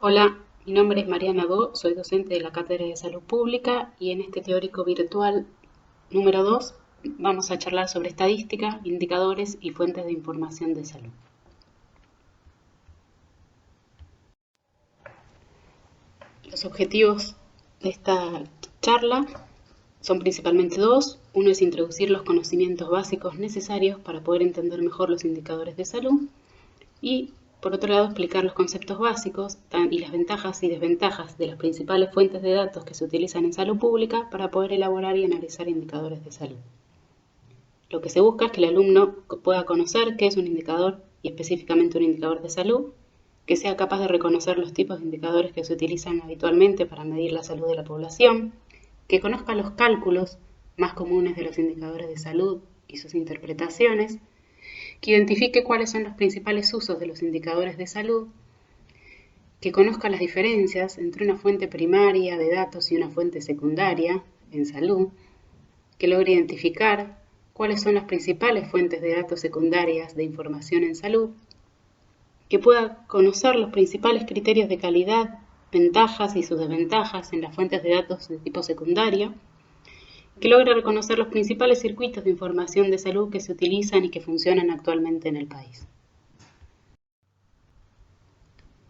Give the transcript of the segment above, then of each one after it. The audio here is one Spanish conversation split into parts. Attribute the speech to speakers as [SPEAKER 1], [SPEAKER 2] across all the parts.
[SPEAKER 1] Hola, mi nombre es Mariana Do, soy docente de la Cátedra de Salud Pública y en este teórico virtual número 2 vamos a charlar sobre estadística, indicadores y fuentes de información de salud. Los objetivos de esta charla son principalmente dos. Uno es introducir los conocimientos básicos necesarios para poder entender mejor los indicadores de salud y, por otro lado, explicar los conceptos básicos y las ventajas y desventajas de las principales fuentes de datos que se utilizan en salud pública para poder elaborar y analizar indicadores de salud. Lo que se busca es que el alumno pueda conocer qué es un indicador y específicamente un indicador de salud, que sea capaz de reconocer los tipos de indicadores que se utilizan habitualmente para medir la salud de la población, que conozca los cálculos más comunes de los indicadores de salud y sus interpretaciones, que identifique cuáles son los principales usos de los indicadores de salud, que conozca las diferencias entre una fuente primaria de datos y una fuente secundaria en salud, que logre identificar cuáles son las principales fuentes de datos secundarias de información en salud, que pueda conocer los principales criterios de calidad, ventajas y sus desventajas en las fuentes de datos de tipo secundario, que logre reconocer los principales circuitos de información de salud que se utilizan y que funcionan actualmente en el país.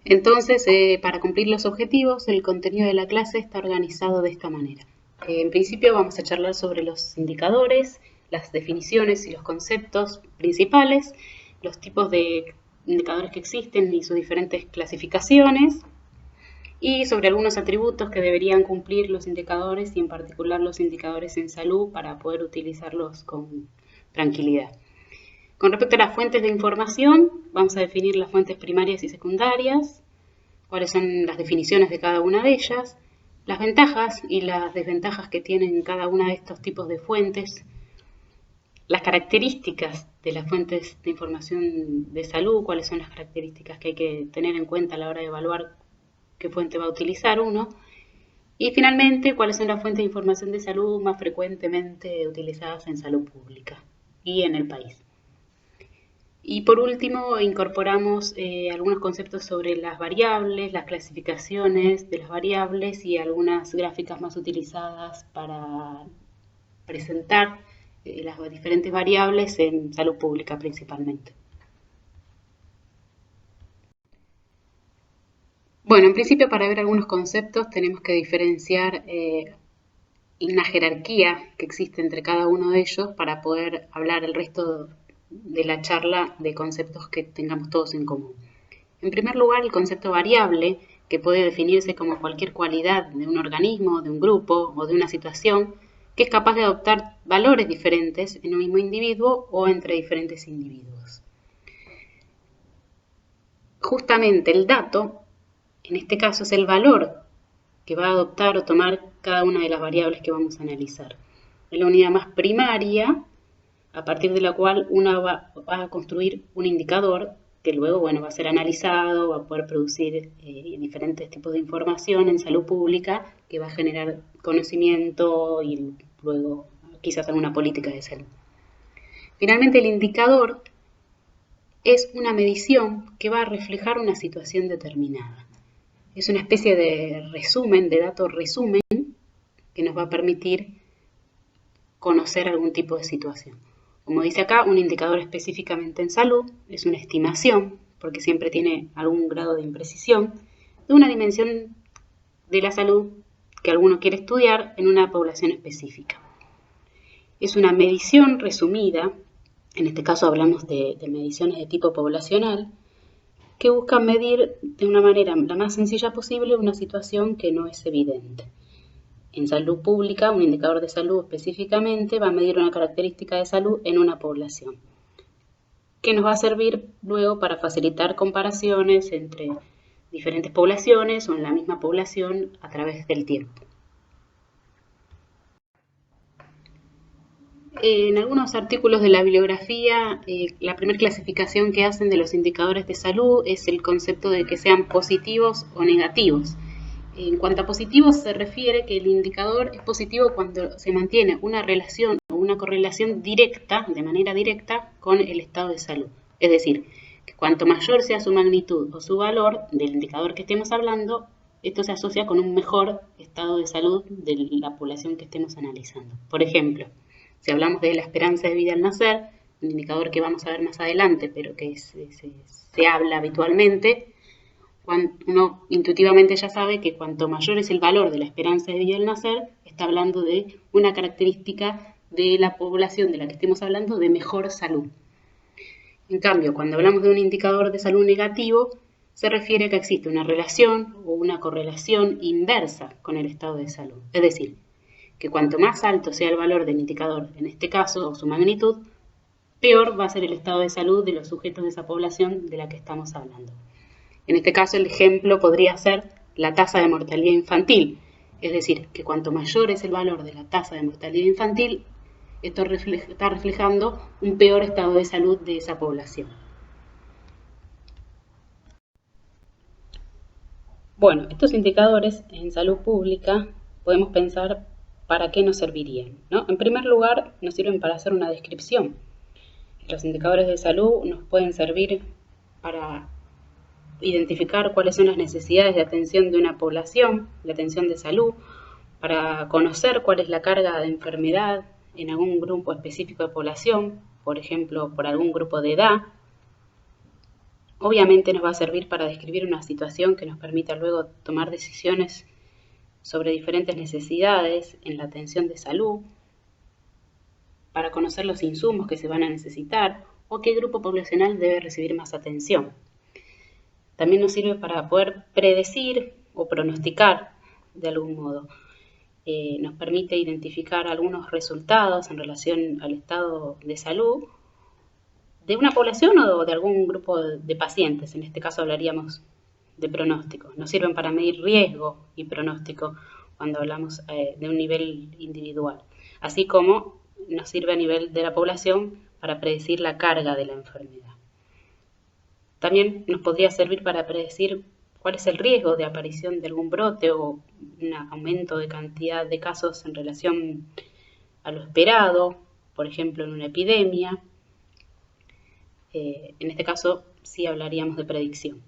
[SPEAKER 1] Entonces, para cumplir los objetivos, el contenido de la clase está organizado de esta manera. En principio vamos a charlar sobre los indicadores, las definiciones y los conceptos principales, los tipos de indicadores que existen y sus diferentes clasificaciones, y sobre algunos atributos que deberían cumplir los indicadores y en particular los indicadores en salud para poder utilizarlos con tranquilidad. Con respecto a las fuentes de información, vamos a definir las fuentes primarias y secundarias, cuáles son las definiciones de cada una de ellas, las ventajas y las desventajas que tienen cada una de estos tipos de fuentes, las características de las fuentes de información de salud, cuáles son las características que hay que tener en cuenta a la hora de evaluar qué fuente va a utilizar uno, y finalmente cuáles son las fuentes de información de salud más frecuentemente utilizadas en salud pública y en el país. Y por último, incorporamos algunos conceptos sobre las variables, las clasificaciones de las variables y algunas gráficas más utilizadas para presentar las diferentes variables en salud pública principalmente. Bueno, en principio para ver algunos conceptos tenemos que diferenciar una jerarquía que existe entre cada uno de ellos para poder hablar el resto de la charla de conceptos que tengamos todos en común. En primer lugar, el concepto variable, que puede definirse como cualquier cualidad de un organismo, de un grupo o de una situación, que es capaz de adoptar valores diferentes en un mismo individuo o entre diferentes individuos. Justamente el dato, en este caso, es el valor que va a adoptar o tomar cada una de las variables que vamos a analizar. Es la unidad más primaria, a partir de la cual uno va a construir un indicador que luego va a ser analizado, va a poder producir diferentes tipos de información en salud pública que va a generar conocimiento y luego quizás alguna política de salud. Finalmente, el indicador es una medición que va a reflejar una situación determinada. Es una especie de resumen, de dato resumen, que nos va a permitir conocer algún tipo de situación. Como dice acá, un indicador específicamente en salud es una estimación, porque siempre tiene algún grado de imprecisión, de una dimensión de la salud que alguno quiere estudiar en una población específica. Es una medición resumida, en este caso hablamos de mediciones de tipo poblacional, que buscan medir de una manera la más sencilla posible una situación que no es evidente. En salud pública, un indicador de salud específicamente va a medir una característica de salud en una población, que nos va a servir luego para facilitar comparaciones entre diferentes poblaciones o en la misma población a través del tiempo. En algunos artículos de la bibliografía, la primera clasificación que hacen de los indicadores de salud es el concepto de que sean positivos o negativos. En cuanto a positivos, se refiere que el indicador es positivo cuando se mantiene una relación o una correlación directa, de manera directa, con el estado de salud. Es decir, Cuanto mayor sea su magnitud o su valor del indicador que estemos hablando, esto se asocia con un mejor estado de salud de la población que estemos analizando. Por ejemplo, si hablamos de la esperanza de vida al nacer, un indicador que vamos a ver más adelante, pero que se habla habitualmente, uno intuitivamente ya sabe que cuanto mayor es el valor de la esperanza de vida al nacer, está hablando de una característica de la población de la que estemos hablando de mejor salud. En cambio, cuando hablamos de un indicador de salud negativo, se refiere a que existe una relación o una correlación inversa con el estado de salud. Es decir, que cuanto más alto sea el valor del indicador, en este caso, o su magnitud, peor va a ser el estado de salud de los sujetos de esa población de la que estamos hablando. En este caso, el ejemplo podría ser la tasa de mortalidad infantil. Es decir, que cuanto mayor es el valor de la tasa de mortalidad infantil, esto está reflejando un peor estado de salud de esa población. Bueno, estos indicadores en salud pública podemos pensar para qué nos servirían, ¿no? En primer lugar, nos sirven para hacer una descripción. Los indicadores de salud nos pueden servir para identificar cuáles son las necesidades de atención de una población, de atención de salud, para conocer cuál es la carga de enfermedad en algún grupo específico de población, por ejemplo, por algún grupo de edad. Obviamente nos va a servir para describir una situación que nos permita luego tomar decisiones sobre diferentes necesidades en la atención de salud, para conocer los insumos que se van a necesitar o qué grupo poblacional debe recibir más atención. También nos sirve para poder predecir o pronosticar de algún modo. Nos permite identificar algunos resultados en relación al estado de salud de una población o de algún grupo de pacientes. En este caso hablaríamos de pronóstico. Nos sirven para medir riesgo y pronóstico cuando hablamos de un nivel individual, así como nos sirve a nivel de la población para predecir la carga de la enfermedad. También nos podría servir para predecir cuál es el riesgo de aparición de algún brote o un aumento de cantidad de casos en relación a lo esperado, por ejemplo en una epidemia. En este caso sí hablaríamos de predicción.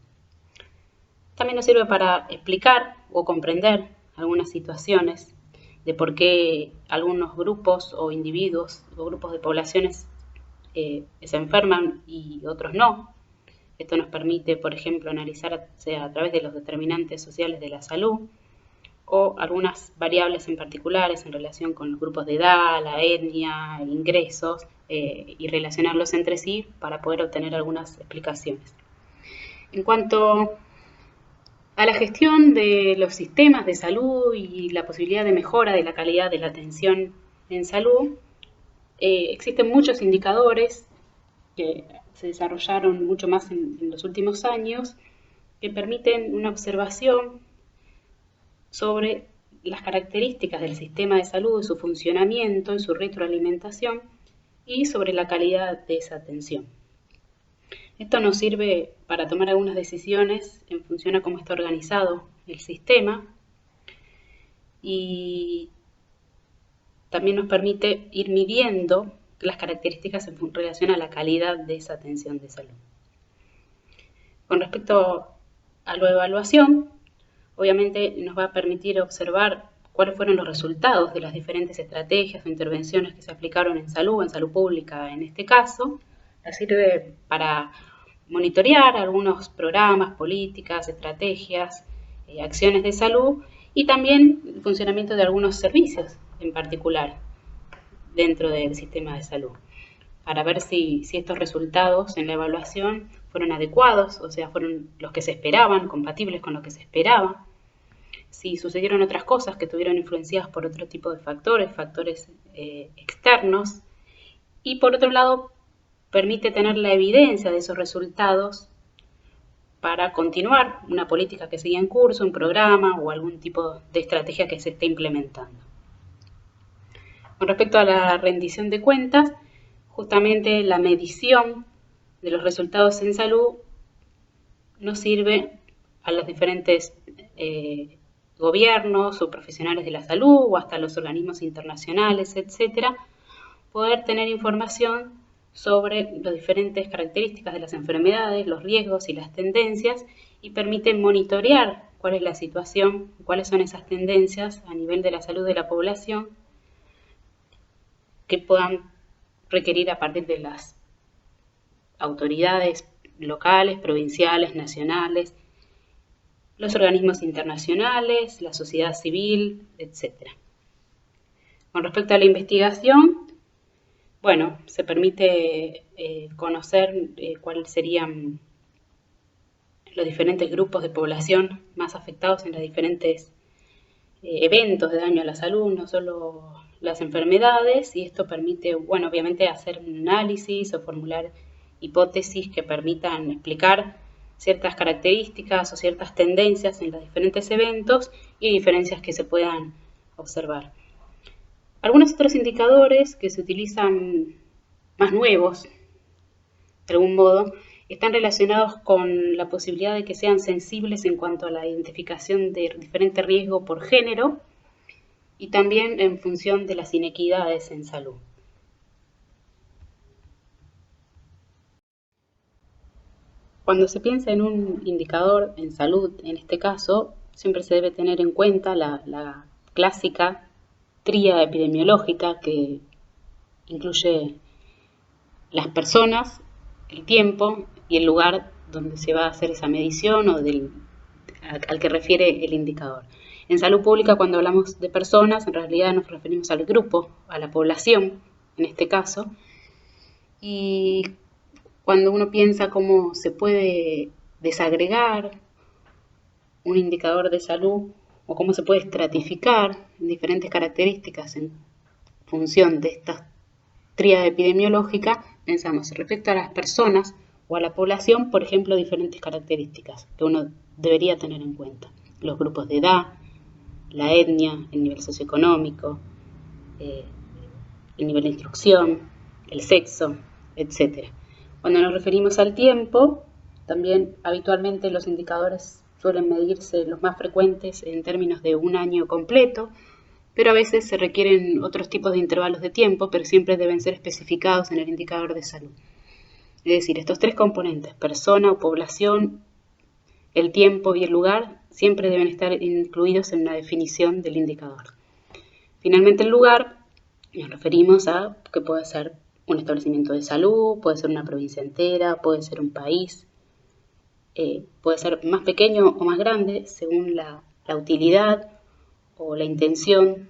[SPEAKER 1] También nos sirve para explicar o comprender algunas situaciones de por qué algunos grupos o individuos o grupos de poblaciones se enferman y otros no. Esto nos permite, por ejemplo, analizar a través de los determinantes sociales de la salud o algunas variables en particulares en relación con los grupos de edad, la etnia, ingresos y relacionarlos entre sí para poder obtener algunas explicaciones. En cuanto a la gestión de los sistemas de salud y la posibilidad de mejora de la calidad de la atención en salud, existen muchos indicadores que se desarrollaron mucho más en los últimos años que permiten una observación sobre las características del sistema de salud, su funcionamiento y su retroalimentación y sobre la calidad de esa atención. Esto nos sirve para tomar algunas decisiones en función a cómo está organizado el sistema y también nos permite ir midiendo las características en relación a la calidad de esa atención de salud. Con respecto a la evaluación, obviamente nos va a permitir observar cuáles fueron los resultados de las diferentes estrategias o intervenciones que se aplicaron en salud pública en este caso. Nos sirve para monitorear algunos programas, políticas, estrategias, acciones de salud y también el funcionamiento de algunos servicios en particular dentro del sistema de salud, para ver si estos resultados en la evaluación fueron adecuados, o sea, fueron los que se esperaban, compatibles con lo que se esperaba, si sucedieron otras cosas que estuvieron influenciadas por otro tipo de factores externos, y por otro lado, permite tener la evidencia de esos resultados para continuar una política que sigue en curso, un programa o algún tipo de estrategia que se esté implementando. Con respecto a la rendición de cuentas, justamente la medición de los resultados en salud nos sirve a los diferentes gobiernos o profesionales de la salud o hasta los organismos internacionales, etcétera, poder tener información sobre las diferentes características de las enfermedades, los riesgos y las tendencias, y permite monitorear cuál es la situación, cuáles son esas tendencias a nivel de la salud de la población que puedan requerir a partir de las autoridades locales, provinciales, nacionales, los organismos internacionales, la sociedad civil, etc. Con respecto a la investigación, bueno, se permite conocer cuáles serían los diferentes grupos de población más afectados en los diferentes eventos de daño a la salud, no solo las enfermedades, y esto permite, bueno, obviamente hacer un análisis o formular hipótesis que permitan explicar ciertas características o ciertas tendencias en los diferentes eventos y diferencias que se puedan observar. Algunos otros indicadores que se utilizan más nuevos, de algún modo, están relacionados con la posibilidad de que sean sensibles en cuanto a la identificación de diferente riesgo por género y también en función de las inequidades en salud. Cuando se piensa en un indicador en salud, en este caso, siempre se debe tener en cuenta la clásica tríada epidemiológica que incluye las personas, el tiempo y el lugar donde se va a hacer esa medición o al que refiere el indicador. En salud pública, cuando hablamos de personas, en realidad nos referimos al grupo, a la población, en este caso. Y cuando uno piensa cómo se puede desagregar un indicador de salud o cómo se puede estratificar en diferentes características en función de esta tríada epidemiológica, pensamos respecto a las personas o a la población, por ejemplo, diferentes características que uno debería tener en cuenta. Los grupos de edad, la etnia, el nivel socioeconómico, el nivel de instrucción, el sexo, etc. Cuando nos referimos al tiempo, también habitualmente los indicadores suelen medirse los más frecuentes en términos de un año completo, pero a veces se requieren otros tipos de intervalos de tiempo, pero siempre deben ser especificados en el indicador de salud. Es decir, estos tres componentes, persona o población, el tiempo y el lugar, siempre deben estar incluidos en la definición del indicador. Finalmente, el lugar, nos referimos a que puede ser un establecimiento de salud, puede ser una provincia entera, puede ser un país, puede ser más pequeño o más grande según la utilidad o la intención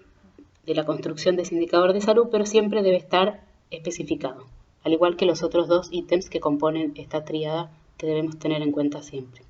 [SPEAKER 1] de la construcción de ese indicador de salud, pero siempre debe estar especificado, al igual que los otros dos ítems que componen esta tríada que debemos tener en cuenta siempre.